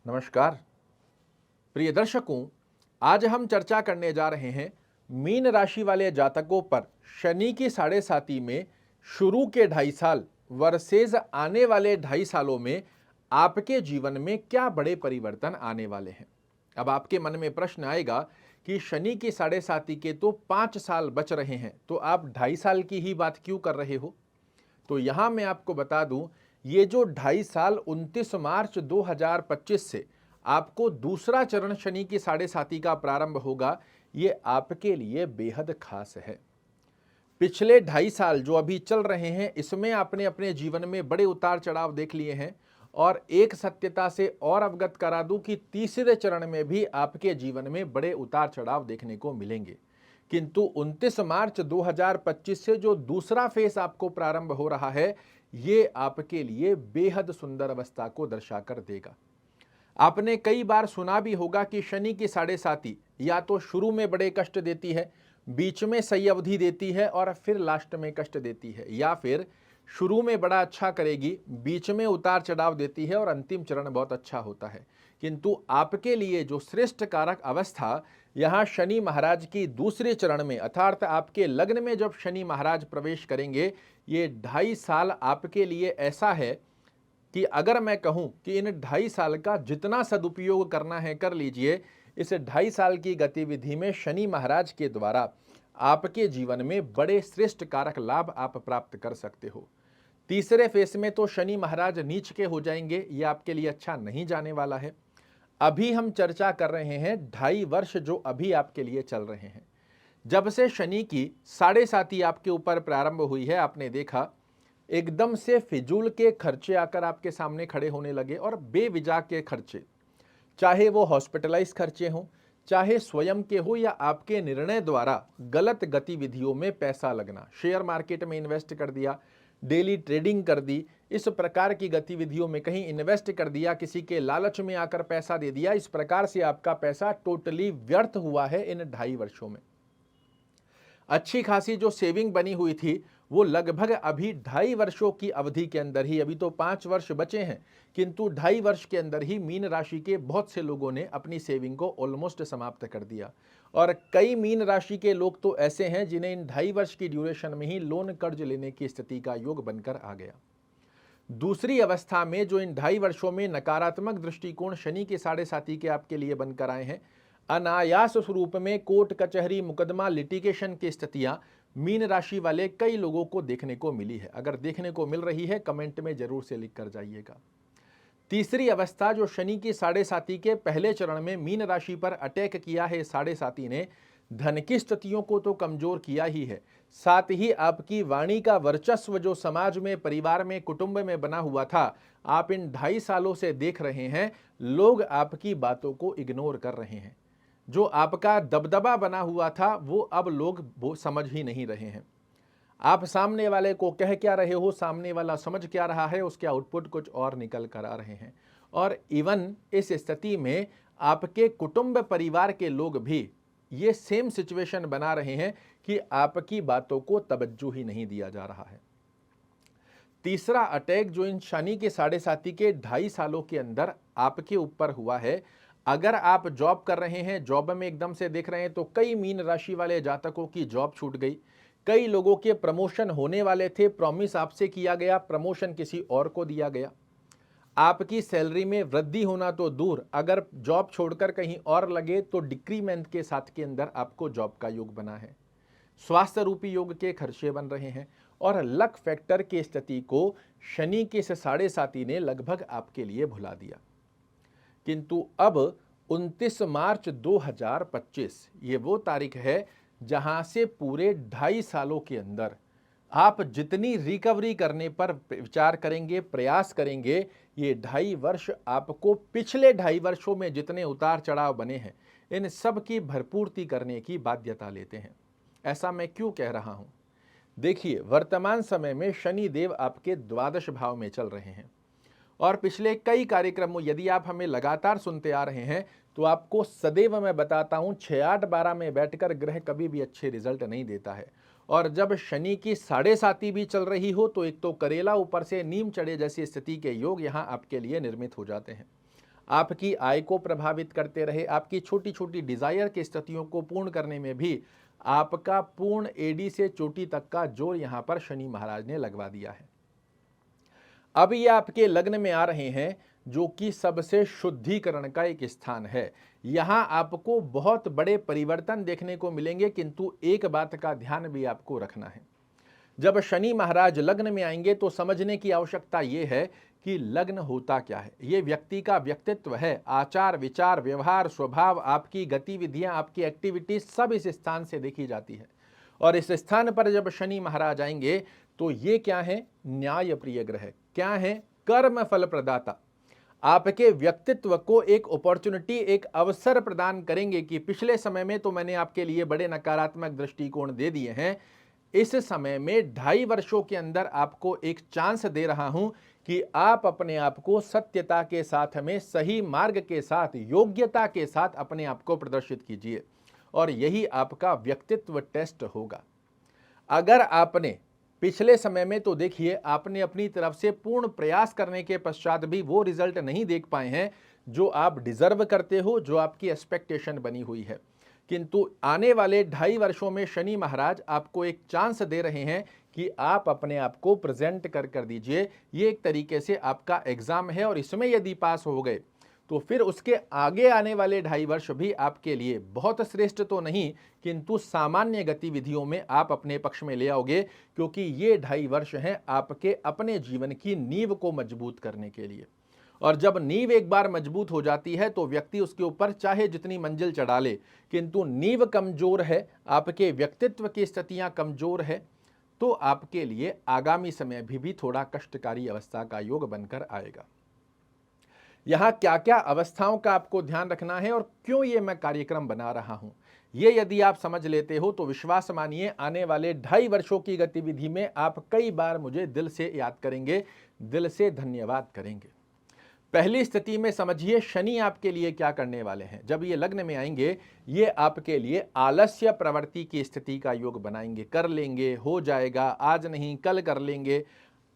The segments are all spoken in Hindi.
नमस्कार प्रिय दर्शकों, आज हम चर्चा करने जा रहे हैं मीन राशि वाले जातकों पर शनि की साढ़े साती में शुरू के 2.5 साल वर्सेज आने वाले 2.5 सालों में आपके जीवन में क्या बड़े परिवर्तन आने वाले हैं। अब आपके मन में प्रश्न आएगा कि शनि की साढ़े साती के तो 5 साल बच रहे हैं, तो आप 2.5 साल की ही बात क्यों कर रहे हो। तो यहां मैं आपको बता दूं, ये जो 2.5 साल 29 मार्च 2025 से आपको दूसरा चरण शनि की साढ़े साती का प्रारंभ होगा, ये आपके लिए बेहद खास है। पिछले 2.5 साल जो अभी चल रहे हैं, इसमें आपने अपने जीवन में बड़े उतार चढ़ाव देख लिए हैं और एक सत्यता से और अवगत करा दूं कि तीसरे चरण में भी आपके जीवन में बड़े उतार चढ़ाव देखने को मिलेंगे। किंतु 29 मार्च 2025 से जो दूसरा फेस आपको प्रारंभ हो रहा है, ये आपके लिए बेहद सुंदर अवस्था को दर्शाकर देगा। आपने कई बार सुना भी होगा कि शनि की साढ़े साती या तो शुरू में बड़े कष्ट देती है, बीच में सही अवधि देती है और फिर लास्ट में कष्ट देती है, या फिर शुरू में बड़ा अच्छा करेगी, बीच में उतार चढ़ाव देती है और अंतिम चरण बहुत अच्छा होता है। किंतु आपके लिए जो श्रेष्ठ कारक अवस्था यहाँ शनि महाराज की दूसरे चरण में अर्थात आपके लग्न में जब शनि महाराज प्रवेश करेंगे, ये 2.5 साल आपके लिए ऐसा है कि अगर मैं कहूं कि इन 2.5 साल का जितना सदुपयोग करना है कर लीजिए। इस 2.5 साल की गतिविधि में शनि महाराज के द्वारा आपके जीवन में बड़े श्रेष्ठ कारक लाभ आप प्राप्त कर सकते हो। तीसरे फेस में तो शनि महाराज नीच के हो जाएंगे, ये आपके लिए अच्छा नहीं जाने वाला है। अभी हम चर्चा कर रहे हैं 2.5 वर्ष जो अभी आपके लिए चल रहे हैं। जब से शनि की साढ़े साती आपके ऊपर प्रारंभ हुई है, आपने देखा एकदम से फिजूल के खर्चे आकर आपके सामने खड़े होने लगे और बेवजह के खर्चे, चाहे वो हॉस्पिटलाइज खर्चे हों, चाहे स्वयं के हो या आपके निर्णय द्वारा गलत गतिविधियों में पैसा लगना, शेयर मार्केट में इन्वेस्ट कर दिया, डेली ट्रेडिंग कर दी, इस प्रकार की गतिविधियों में कहीं इन्वेस्ट कर दिया, किसी के लालच में आकर पैसा दे दिया, इस प्रकार से आपका पैसा टोटली व्यर्थ हुआ है इन 2.5 वर्षों में। अच्छी खासी जो सेविंग बनी हुई थी वो लगभग अभी 2.5 वर्षों की अवधि के अंदर ही, अभी तो 5 वर्ष बचे हैं, किंतु 2.5 वर्ष के अंदर ही मीन राशि के बहुत से लोगों ने अपनी सेविंग को ऑलमोस्ट समाप्त कर दिया। और कई मीन राशि के लोग तो ऐसे हैं जिन्हें इन 2.5 वर्ष की ड्यूरेशन में ही लोन कर्ज लेने की स्थिति का योग बनकर आ गया। दूसरी अवस्था में जो इन 2.5 वर्षों में नकारात्मक दृष्टिकोण शनि के साढ़े साती के आपके लिए बनकर आए हैं, अनायास स्वरूप में कोर्ट कचहरी मुकदमा लिटिगेशन की स्थितियां मीन राशि वाले कई लोगों को देखने को मिली है। अगर देखने को मिल रही है कमेंट में जरूर से लिख कर जाइएगा। तीसरी अवस्था जो शनि की साढ़े साती के पहले चरण में मीन राशि पर अटैक किया है, साढ़े साती ने धन की स्थितियों को तो कमजोर किया ही है, साथ ही आपकी वाणी का वर्चस्व जो समाज में, परिवार में, कुटुंब में बना हुआ था, आप इन 2.5 सालों से देख रहे हैं लोग आपकी बातों को इग्नोर कर रहे हैं। जो आपका दबदबा बना हुआ था वो अब लोग वो समझ ही नहीं रहे हैं। आप सामने वाले को कह क्या रहे हो, सामने वाला समझ क्या रहा है, उसके आउटपुट कुछ और निकल कर आ रहे हैं। और इवन इस स्थिति में आपके कुटुंब परिवार के लोग भी ये सेम सिचुएशन बना रहे हैं कि आपकी बातों को तवज्जो ही नहीं दिया जा रहा है। तीसरा अटैक जो इन शनि के साढ़े साती के 2.5 सालों के अंदर आपके ऊपर हुआ है, अगर आप जॉब कर रहे हैं, जॉब में एकदम से देख रहे हैं तो कई मीन राशि वाले जातकों की जॉब छूट गई। कई लोगों के प्रमोशन होने वाले थे, प्रॉमिस आपसे किया गया, प्रमोशन किसी और को दिया गया। आपकी सैलरी में वृद्धि होना तो दूर, अगर जॉब छोड़कर कहीं और लगे तो डिक्रीमेंट के साथ के अंदर आपको जॉब का योग बना है। स्वास्थ्य रूपी योग के खर्चे बन रहे हैं और लक फैक्टर की स्थिति को शनि के इस साढ़े साती ने लगभग आपके लिए भुला दिया। किंतु अब 29 मार्च 2025 ये वो तारीख है जहां से पूरे 2.5 सालों के अंदर आप जितनी रिकवरी करने पर विचार करेंगे, प्रयास करेंगे, ये 2.5 वर्ष आपको पिछले 2.5 वर्षों में जितने उतार चढ़ाव बने हैं इन सब की भरपूर्ति करने की बाध्यता लेते हैं। ऐसा मैं क्यों कह रहा हूं? देखिए, वर्तमान समय में शनि देव आपके द्वादश भाव में चल रहे हैं और पिछले कई कार्यक्रमों, यदि आप हमें लगातार सुनते आ रहे हैं तो आपको सदैव मैं बताता हूं 6-8-12 में बैठकर ग्रह कभी भी अच्छे रिजल्ट नहीं देता है। और जब शनि की साढ़े साती भी चल रही हो तो एक तो करेला ऊपर से नीम चढ़े जैसी स्थिति के योग यहां आपके लिए निर्मित हो जाते हैं। आपकी आय को प्रभावित करते रहे, आपकी छोटी छोटी डिजायर की स्थितियों को पूर्ण करने में भी आपका पूर्ण एडी से चोटी तक का जोर यहां पर शनि महाराज ने लगवा दिया है। अब ये आपके लग्न में आ रहे हैं, जो कि सबसे शुद्धिकरण का एक स्थान है। यहां आपको बहुत बड़े परिवर्तन देखने को मिलेंगे, किंतु एक बात का ध्यान भी आपको रखना है। जब शनि महाराज लग्न में आएंगे तो समझने की आवश्यकता यह है कि लग्न होता क्या है। यह व्यक्ति का व्यक्तित्व है, आचार विचार व्यवहार स्वभाव, आपकी गतिविधियां, आपकी एक्टिविटीज सब इस स्थान से देखी जाती है। और इस स्थान पर जब शनि महाराज आएंगे तो ये क्या है, न्याय प्रिय ग्रह, क्या है, कर्म फल प्रदाता। आपके व्यक्तित्व को एक अपॉर्चुनिटी, एक अवसर प्रदान करेंगे कि पिछले समय में तो मैंने आपके लिए बड़े नकारात्मक दृष्टिकोण दे दिए हैं, इस समय में 2.5 वर्षों के अंदर आपको एक चांस दे रहा हूं कि आप अपने आप को सत्यता के साथ में, सही मार्ग के साथ, योग्यता के साथ अपने आप को प्रदर्शित कीजिए, और यही आपका व्यक्तित्व टेस्ट होगा। अगर आपने पिछले समय में तो देखिए आपने अपनी तरफ से पूर्ण प्रयास करने के पश्चात भी वो रिजल्ट नहीं देख पाए हैं जो आप डिजर्व करते हो, जो आपकी एक्सपेक्टेशन बनी हुई है, किंतु आने वाले 2.5 वर्षों में शनि महाराज आपको एक चांस दे रहे हैं कि आप अपने आप को प्रेजेंट कर दीजिए। ये एक तरीके से आपका एग्जाम है, और इसमें यदि पास हो गए तो फिर उसके आगे आने वाले 2.5 वर्ष भी आपके लिए बहुत श्रेष्ठ तो नहीं, किंतु सामान्य गतिविधियों में आप अपने पक्ष में ले आओगे, क्योंकि ये 2.5 वर्ष हैं आपके अपने जीवन की नींव को मजबूत करने के लिए। और जब नींव एक बार मजबूत हो जाती है तो व्यक्ति उसके ऊपर चाहे जितनी मंजिल चढ़ा ले, किंतु नींव कमजोर है, आपके व्यक्तित्व की स्थितियां कमजोर है, तो आपके लिए आगामी समय भी थोड़ा कष्टकारी अवस्था का योग बनकर आएगा। यहां क्या क्या अवस्थाओं का आपको ध्यान रखना है और क्यों ये मैं कार्यक्रम बना रहा हूं, ये यदि आप समझ लेते हो तो विश्वास मानिए आने वाले 2.5 वर्षों की गतिविधि में आप कई बार मुझे दिल से याद करेंगे, दिल से धन्यवाद करेंगे। पहली स्थिति में समझिए शनि आपके लिए क्या करने वाले हैं। जब ये लग्न में आएंगे, ये आपके लिए आलस्य प्रवृत्ति की स्थिति का योग बनाएंगे, कर लेंगे, हो जाएगा, आज नहीं कल कर लेंगे,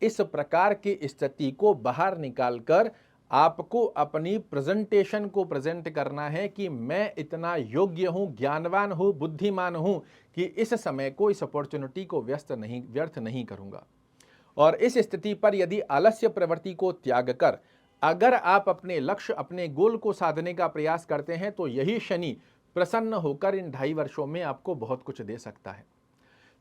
इस प्रकार की स्थिति को बाहर निकालकर आपको अपनी प्रेजेंटेशन को प्रेजेंट करना है कि मैं इतना योग्य हूं, ज्ञानवान हूं, बुद्धिमान हूं कि इस समय को, इस अपॉर्चुनिटी को व्यर्थ नहीं करूंगा। और इस स्थिति पर यदि आलस्य प्रवृत्ति को त्याग कर अगर आप अपने लक्ष्य, अपने गोल को साधने का प्रयास करते हैं तो यही शनि प्रसन्न होकर इन 2.5 वर्षों में आपको बहुत कुछ दे सकता है।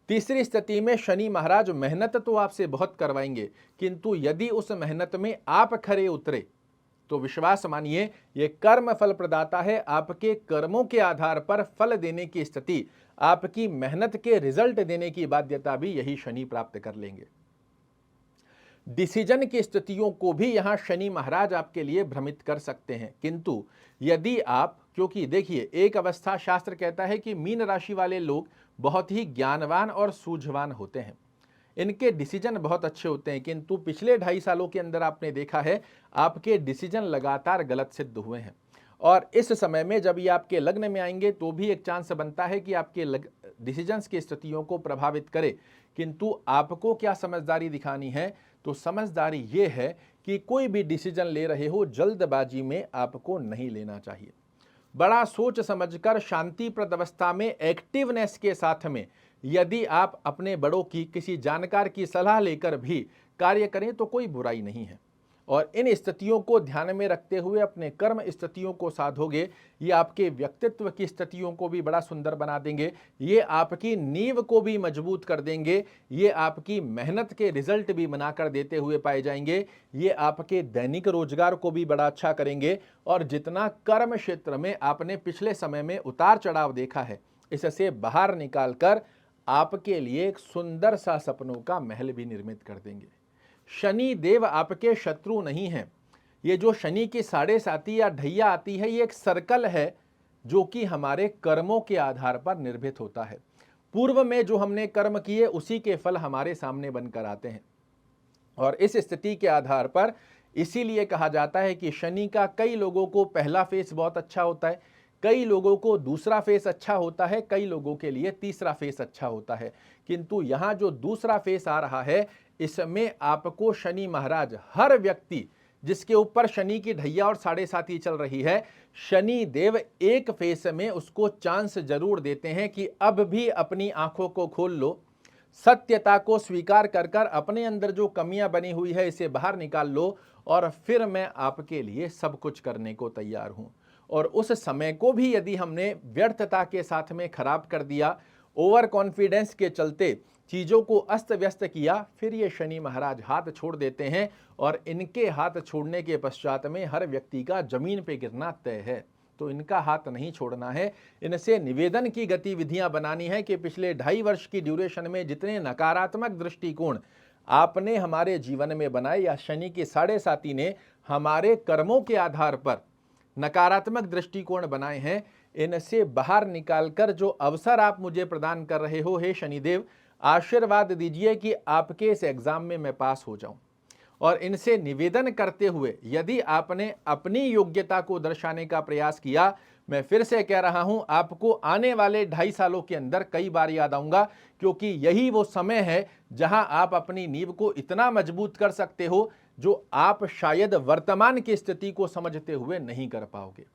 तीसरी स्थिति में शनि महाराज मेहनत तो आपसे बहुत करवाएंगे, किंतु यदि उस मेहनत में आप खरे उतरे तो विश्वास मानिए ये कर्म फल प्रदाता है। आपके कर्मों के आधार पर फल देने की स्थिति, आपकी मेहनत के रिजल्ट देने की बाध्यता भी यही शनि प्राप्त कर लेंगे। डिसीजन की स्थितियों को भी यहां शनि महाराज आपके लिए भ्रमित कर सकते हैं, किंतु यदि आप, क्योंकि देखिए एक अवस्था शास्त्र कहता है कि मीन राशि वाले लोग बहुत ही ज्ञानवान और सूझवान होते हैं, इनके डिसीजन बहुत अच्छे होते हैं, किंतु पिछले 2.5 सालों के अंदर आपने देखा है आपके डिसीजन लगातार गलत सिद्ध हुए हैं। और इस समय में जब ये आपके लग्न में आएंगे तो भी एक चांस बनता है कि आपके डिसीजंस की स्थितियों को प्रभावित करे, किंतु आपको क्या समझदारी दिखानी है, तो समझदारी ये है कि कोई भी डिसीजन ले रहे हो जल्दबाजी में आपको नहीं लेना चाहिए। बड़ा सोच समझकर शांतिप्रद अवस्था में एक्टिवनेस के साथ में यदि आप अपने बड़ों की, किसी जानकार की सलाह लेकर भी कार्य करें तो कोई बुराई नहीं है। और इन स्थितियों को ध्यान में रखते हुए अपने कर्म स्थितियों को साधोगे, ये आपके व्यक्तित्व की स्थितियों को भी बड़ा सुंदर बना देंगे, ये आपकी नींव को भी मजबूत कर देंगे, ये आपकी मेहनत के रिजल्ट भी बनाकर देते हुए पाए जाएंगे, ये आपके दैनिक रोजगार को भी बड़ा अच्छा करेंगे। और जितना कर्म क्षेत्र में आपने पिछले समय में उतार चढ़ाव देखा है, इससे बाहर निकालकर आपके लिए एक सुंदर सा सपनों का महल भी निर्मित कर देंगे। शनि देव आपके शत्रु नहीं हैं। ये जो शनि की 7.5 या ढैया आती है, ये एक सर्कल है जो कि हमारे कर्मों के आधार पर निर्मित होता है। पूर्व में जो हमने कर्म किए उसी के फल हमारे सामने बनकर आते हैं। और इस स्थिति के आधार पर इसीलिए कहा जाता है कि शनि का कई लोगों को पहला फेस बहुत अच्छा होता है, कई लोगों को दूसरा फेस अच्छा होता है, कई लोगों के लिए तीसरा फेस अच्छा होता है, किंतु यहाँ जो दूसरा फेस आ रहा है इसमें आपको शनि महाराज, हर व्यक्ति जिसके ऊपर शनि की ढैया और 7.5 चल रही है, शनि देव एक फेस में उसको चांस जरूर देते हैं कि अब भी अपनी आंखों को खोल लो, सत्यता को स्वीकार कर कर अपने अंदर जो कमियां बनी हुई है इसे बाहर निकाल लो और फिर मैं आपके लिए सब कुछ करने को तैयार हूं। और उस समय को भी यदि हमने व्यर्थता के साथ में खराब कर दिया, ओवर कॉन्फिडेंस के चलते चीजों को अस्त व्यस्त किया, फिर ये शनि महाराज हाथ छोड़ देते हैं और इनके हाथ छोड़ने के पश्चात में हर व्यक्ति का जमीन पे गिरना तय है। तो इनका हाथ नहीं छोड़ना है, इनसे निवेदन की गतिविधियां बनानी है कि पिछले 2.5 वर्ष की ड्यूरेशन में जितने नकारात्मक दृष्टिकोण आपने हमारे जीवन में बनाए या शनि की 7.5 ने हमारे कर्मों के आधार पर नकारात्मक दृष्टिकोण बनाए हैं, इनसे बाहर निकालकर जो अवसर आप मुझे प्रदान कर रहे हो, हे शनिदेव, आशीर्वाद दीजिए कि आपके इस एग्जाम में मैं पास हो जाऊं। और इनसे निवेदन करते हुए यदि आपने अपनी योग्यता को दर्शाने का प्रयास किया, मैं फिर से कह रहा हूं, आपको आने वाले 2.5 सालों के अंदर कई बार याद आऊंगा, क्योंकि यही वो समय है जहां आप अपनी नींव को इतना मजबूत कर सकते हो जो आप शायद वर्तमान की स्थिति को समझते हुए नहीं कर पाओगे।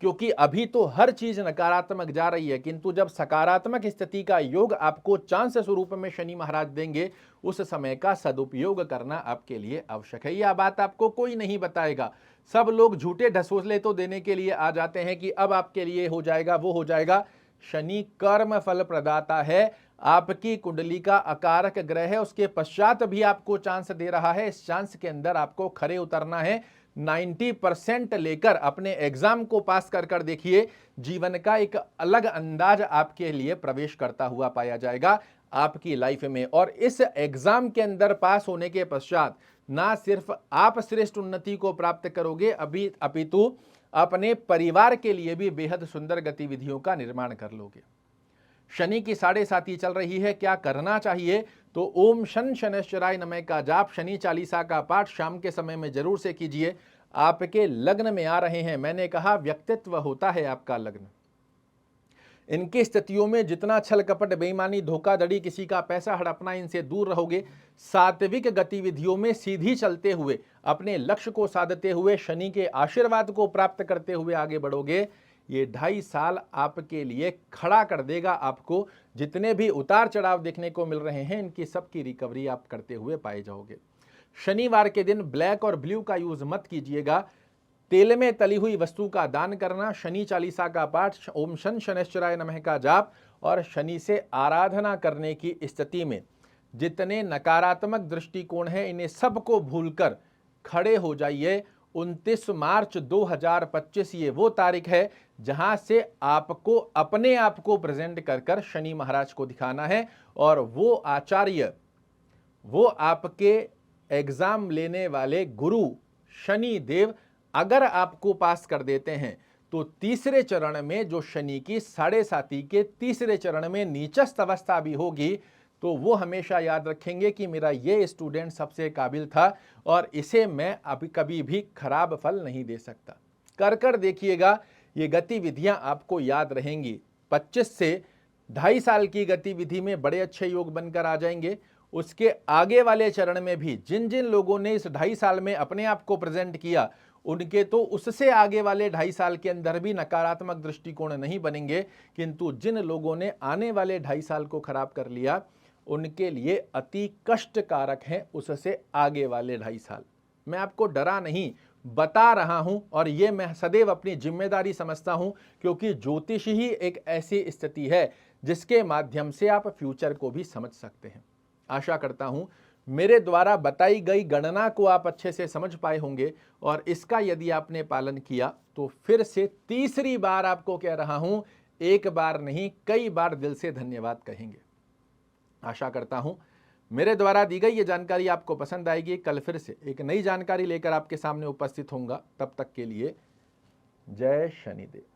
क्योंकि अभी तो हर चीज नकारात्मक जा रही है, किंतु जब सकारात्मक स्थिति का योग आपको चांस स्वरूप में शनि महाराज देंगे, उस समय का सदुपयोग करना आपके लिए आवश्यक है। यह बात आपको कोई नहीं बताएगा। सब लोग झूठे ढसोसले तो देने के लिए आ जाते हैं कि अब आपके लिए हो जाएगा, वो हो जाएगा। शनि कर्म फल प्रदाता है, आपकी कुंडली का अकारक ग्रह है, उसके पश्चात भी आपको चांस दे रहा है। इस चांस के अंदर आपको खरे उतरना है। 90% लेकर अपने एग्जाम को पास कर कर देखिए, जीवन का एक अलग अंदाज आपके लिए प्रवेश करता हुआ पाया जाएगा आपकी लाइफ में। और इस एग्जाम के अंदर पास होने के पश्चात ना सिर्फ आप श्रेष्ठ उन्नति को प्राप्त करोगे, अपितु अपने परिवार के लिए भी बेहद सुंदर गतिविधियों का निर्माण कर लोगे। शनि की 7.5 चल रही है, क्या करना चाहिए? तो ओम शन शनैश्चराय नमः का जाप, शनि चालीसा का पाठ शाम के समय में जरूर से कीजिए। आपके लग्न में आ रहे हैं, मैंने कहा व्यक्तित्व होता है आपका लग्न। इनकी स्थितियों में जितना छल कपट, बेईमानी, धोखाधड़ी, किसी का पैसा हड़पना, इनसे दूर रहोगे। सात्विक गतिविधियों में सीधी चलते हुए, अपने लक्ष्य को साधते हुए, शनि के आशीर्वाद को प्राप्त करते हुए आगे बढ़ोगे। ये 2.5 साल आपके लिए खड़ा कर देगा आपको। जितने भी उतार चढ़ाव देखने को मिल रहे हैं, इनकी सबकी रिकवरी आप करते हुए पाए जाओगे। शनिवार के दिन ब्लैक और ब्लू का यूज मत कीजिएगा। तेल में तली हुई वस्तु का दान करना, शनि चालीसा का पाठ, ओम शन शनैश्चराय नमः का जाप और शनि से आराधना करने की स्थिति में जितने नकारात्मक दृष्टिकोण हैं, इन्हें सबको भूलकर खड़े हो जाइए। 29 मार्च 2025 ये वो तारीख है जहां से आपको अपने आप को प्रेजेंट कर कर शनि महाराज को दिखाना है। और वो आचार्य, वो आपके एग्जाम लेने वाले गुरु शनि देव अगर आपको पास कर देते हैं, तो तीसरे चरण में जो शनि की 7.5 के तीसरे चरण में नीचस्थ अवस्था भी होगी, तो वो हमेशा याद रखेंगे कि मेरा ये स्टूडेंट सबसे काबिल था और इसे मैं अभी कभी भी खराब फल नहीं दे सकता। कर कर देखिएगा, ये गतिविधियां आपको याद रहेंगी। 25 से 2.5 साल की गतिविधि में बड़े अच्छे योग बनकर आ जाएंगे। उसके आगे वाले चरण में भी जिन जिन लोगों ने इस 2.5 साल में अपने आप को प्रेजेंट किया, उनके तो उससे आगे वाले 2.5 साल के अंदर भी नकारात्मक दृष्टिकोण नहीं बनेंगे, किंतु जिन लोगों ने आने वाले 2.5 साल को खराब कर लिया, उनके लिए अति कष्टकारक हैं उससे आगे वाले 2.5 साल। मैं आपको डरा नहीं, बता रहा हूं और ये मैं सदैव अपनी जिम्मेदारी समझता हूं, क्योंकि ज्योतिष ही एक ऐसी स्थिति है जिसके माध्यम से आप फ्यूचर को भी समझ सकते हैं। आशा करता हूं मेरे द्वारा बताई गई गणना को आप अच्छे से समझ पाए होंगे और इसका यदि आपने पालन किया तो फिर से तीसरी बार आपको कह रहा हूं, एक बार नहीं कई बार दिल से धन्यवाद कहेंगे। आशा करता हूं मेरे द्वारा दी गई ये जानकारी आपको पसंद आएगी। कल फिर से एक नई जानकारी लेकर आपके सामने उपस्थित होऊंगा। तब तक के लिए जय शनिदेव।